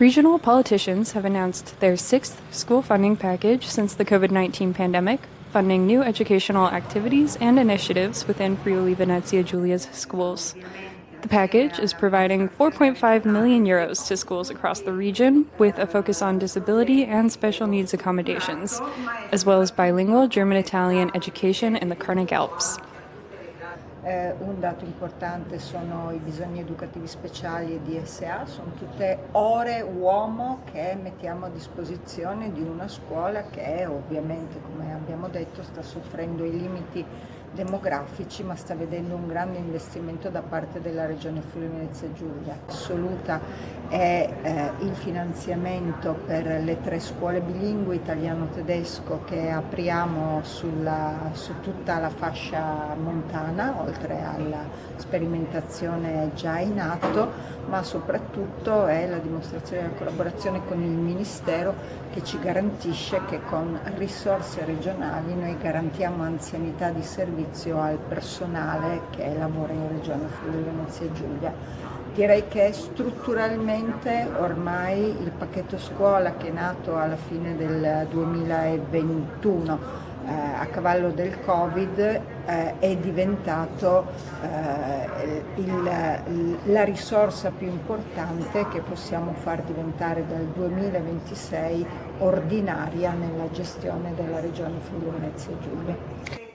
Regional politicians have announced their sixth school funding package since the COVID-19 pandemic, funding new educational activities and initiatives within Friuli Venezia Giulia's schools. The package is providing 4.5 million euros to schools across the region, with a focus on disability and special needs accommodations, as well as bilingual German-Italian education in the Carnic Alps. Un dato importante sono i bisogni educativi speciali e DSA, sono tutte ore uomo che mettiamo a disposizione di una scuola che ovviamente, come abbiamo detto, sta soffrendo i limiti demografici, ma sta vedendo un grande investimento da parte della Regione Friuli Venezia Giulia. Assoluta è il finanziamento per le 3 scuole bilingui italiano-tedesco che apriamo su tutta la fascia montana, oltre alla sperimentazione già in atto, ma soprattutto è la dimostrazione della collaborazione con il Ministero, che ci garantisce che con risorse regionali noi garantiamo anzianità di servizio al personale che lavora in Regione Friuli Venezia Giulia. Direi che strutturalmente ormai il pacchetto scuola, che è nato alla fine del 2021 a cavallo del Covid, è diventato la risorsa più importante che possiamo far diventare dal 2026 ordinaria nella gestione della Regione Friuli Venezia Giulia.